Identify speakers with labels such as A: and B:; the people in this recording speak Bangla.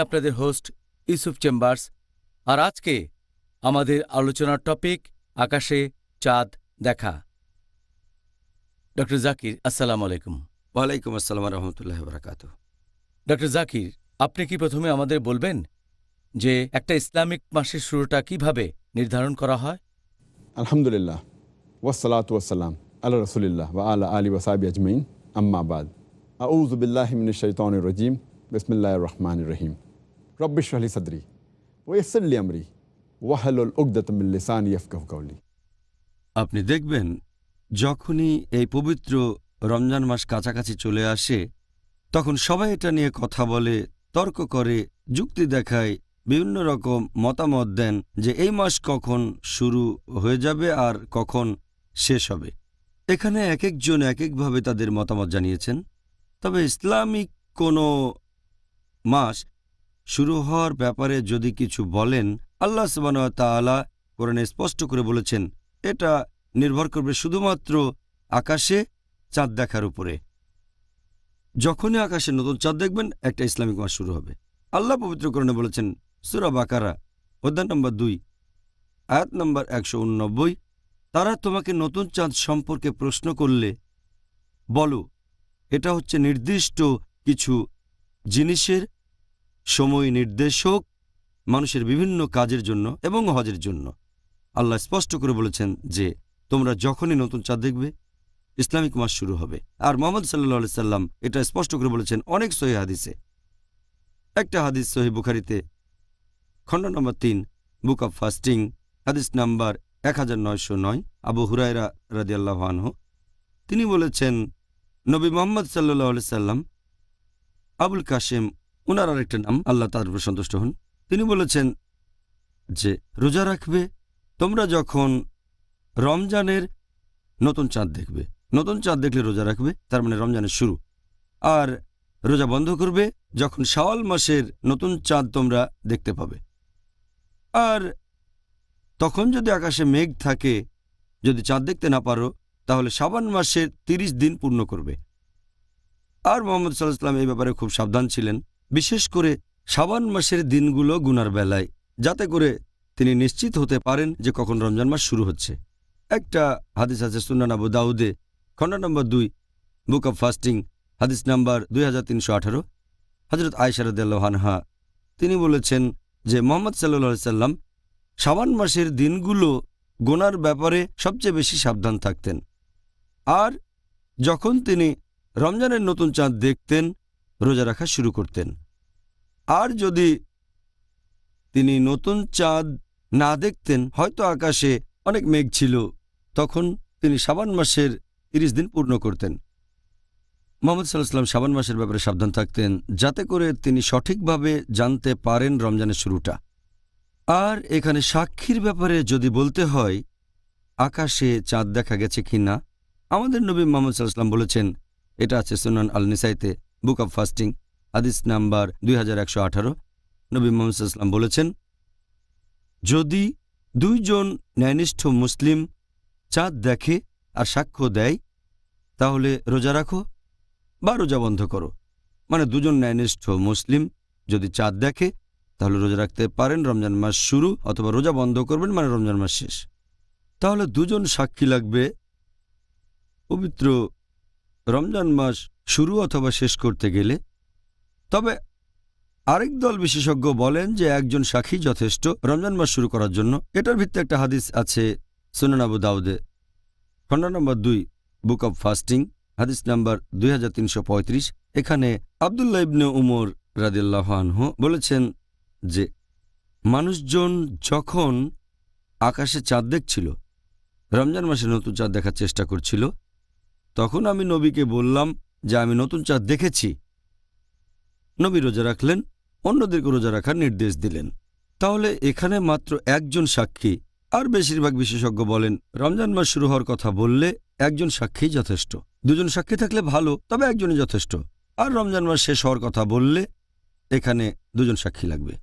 A: আপনাদের হোস্ট ইউসুফ চেম্বার্স। আর আজকে আমাদের আলোচনার টপিক আকাশে চাঁদ দেখা। ডক্টর জাকির, আসসালামু আলাইকুম।
B: ওয়ালাইকুম আসসালাম রহমতুল্লাহ বারাকাতুহ।
A: ডক্টর জাকির, আপনি কি প্রথমে আমাদের বলবেন যে একটা ইসলামিক মাসের শুরুটা কিভাবে নির্ধারণ করা হয়?
C: আলহামদুলিল্লাহ ওয়াসসালাতু ওয়াসসালাম আলা রাসূলিল্লাহ ওয়া আলা আলিহি ওয়া সাহবিহি আজমাইন, আম্মা বাদ। আউযু বিল্লাহি মিনাশ শাইতানির রাজিম, বিসমিল্লাহির রহমানির রহিম। রব্বি ইশরাহ লি সাদরি ওয়া ইয়াসসির লি আমরি ওয়াহলুল উকদাতাম মিন লিসানি ইয়াফকাহু কাওলি।
B: আপনি দেখবেন যখনই এই পবিত্র রমজান মাস কাছাকাছি চলে আসে তখন সবাই এটা নিয়ে কথা বলে, তর্ক করে, যুক্তি দেখায়, বিভিন্ন রকম মতামত দেন যে এই মাস কখন শুরু হয়ে যাবে আর কখন শেষ হবে। এখানে এক একজন এক একভাবে তাদের মতামত জানিয়েছেন। তবে ইসলামিক কোনো মাস শুরু হওয়ার ব্যাপারে যদি কিছু বলেন, আল্লাহ সুবহানাহু ওয়া তাআলা কোরআনে স্পষ্ট করে বলেছেন এটা নির্ভর করবে শুধুমাত্র আকাশে চাঁদ দেখার উপরে। যখনই আকাশে নতুন চাঁদ দেখবেন একটা ইসলামিক মাস শুরু হবে। আল্লাহ পবিত্র কোরআনে বলেছেন সূরা বাকারা অধ্যায় নম্বর 2 আয়াত নম্বর 189, তারা তোমাকে নতুন চাঁদ সম্পর্কে প্রশ্ন করলে বলো এটা হচ্ছে নির্দিষ্ট কিছু জিনিসের সময় নির্দেশক, মানুষের বিভিন্ন কাজের জন্য এবং হজের জন্য। আল্লাহ স্পষ্ট করে বলেছেন যে তোমরা যখনই নতুন চাঁদ দেখবে ইসলামিক মাস শুরু হবে। আর মুহাম্মদ সাল্লাল্লাহু আলাইহি সাল্লাম এটা স্পষ্ট করে বলেছেন অনেক সহিহ হাদিসে। একটা হাদিস সহিহ বুখারীতে খণ্ড নম্বর 3 বুক অব ফাস্টিং হাদিস নাম্বার 1909, আবু হুরায়রা রাদিয়াল্লাহু আনহু তিনি বলেছেন নবী মুহাম্মদ সাল্লাল্লাহু আলাইহি সাল্লাম, আবুল কাসেম উনার আরেকটা নাম, আল্লাহ তার উপর সন্তুষ্ট হন, তিনি বলেছেন যে রোজা রাখবে তোমরা যখন রমজানের নতুন চাঁদ দেখবে। নতুন চাঁদ দেখলে রোজা রাখবে, তার মানে রমজানের শুরু। আর রোজা বন্ধ করবে যখন শাওয়াল মাসের নতুন চাঁদ তোমরা দেখতে পাবে। আর তখন যদি আকাশে মেঘ থাকে, যদি চাঁদ দেখতে না পারো, তাহলে শাবান মাসের 30 দিন পূর্ণ করবে। আর মুহাম্মদ সাল্লাল্লাহু আলাইহি ওয়াসাল্লাম এই ব্যাপারে খুব সাবধান ছিলেন, বিশেষ করে শাবান মাসের দিনগুলো গুনার বেলায়, যাতে করে তিনি নিশ্চিত হতে পারেন যে কখন রমজান মাস শুরু হচ্ছে। একটা হাদিস আছে সুনান আবু দাউদে খণ্ড নম্বর 2 বুক অব ফাস্টিং হাদিস নাম্বার 2318, হযরত আয়েশা রাদিয়াল্লাহু আনহা তিনি বলেছেন যে মুহাম্মদ সাল্লাল্লাহু আলাইহি সাল্লাম শাবান মাসের দিনগুলো গোনার ব্যাপারে সবচেয়ে বেশি সাবধান থাকতেন। আর যখন তিনি রমজানের নতুন চাঁদ দেখতেন রোজা রাখা শুরু করতেন। আর যদি তিনি নতুন চাঁদ না দেখতেন, হয়তো আকাশে অনেক মেঘ ছিল, তখন তিনি শাবান মাসের 30 দিন পূর্ণ করতেন। মুহাম্মদ সাল্লাল্লাহু আলাইহি ওয়াসাল্লাম শাবান মাসের ব্যাপারে সাবধান থাকতেন যাতে করে তিনি সঠিকভাবে জানতে পারেন রমজানের শুরুটা। আর এখানে সাক্ষীর ব্যাপারে যদি বলতে হয় আকাশে চাঁদ দেখা গেছে কিনা, আমাদের নবী মুহাম্মদ সাল্লাল্লাহু আলাইহি ওয়াসাল্লাম বলেছেন, এটা আছে সুনান আল নিসাইতে বুক অব ফাস্টিং হাদিস নাম্বার 2118, নবী মুহাম্মদ সাল্লাল্লাহু আলাইহি ওয়াসাল্লাম বলেছেন যদি 2 জন ন্যায়নিষ্ঠ মুসলিম চাঁদ দেখে আর সাক্ষ্য দেয় তাহলে রোজা রাখো বা রোজা বন্ধ করো। মানে 2 জন ন্যায়নিষ্ঠ মুসলিম যদি চাঁদ দেখে তাহলে রোজা রাখতে পারেন, রমজান মাস শুরু, অথবা রোজা বন্ধ করবেন মানে রমজান মাস শেষ। তাহলে 2 জন সাক্ষী লাগবে পবিত্র রমজান মাস শুরু অথবা শেষ করতে গেলে। তবে আরেক দল বিশেষজ্ঞ বলেন যে একজন সাক্ষী যথেষ্ট রমজান মাস শুরু করার জন্য। এটার ভিত্তিতে একটা হাদিস আছে সুনান আবু দাউদে খণ্ড নম্বর 2 বুক অব ফাস্টিং হাদিস নাম্বার 2335, এখানে আব্দুল্লাহ ইবনে উমর রাদিয়াল্লাহু আনহু বলেছেন যে মানুষজন যখন আকাশে চাঁদ দেখছিল, রমজান মাসে নতুন চাঁদ দেখার চেষ্টা করছিল, তখন আমি নবীকে বললাম যে আমি নতুন চাঁদ দেখেছি। নবী রোজা রাখলেন, অন্যদেরকে রোজা রাখার নির্দেশ দিলেন। তাহলে এখানে মাত্র একজন সাক্ষী। আর বেশিরভাগ বিশেষজ্ঞ বলেন রমজান মাস শুরু হওয়ার কথা বললে একজন সাক্ষী যথেষ্ট। 2 জন সাক্ষী থাকলে ভালো, তবে একজনই যথেষ্ট। আর রমজান মাস শেষ হওয়ার কথা বললে এখানে 2 জন সাক্ষী লাগবে।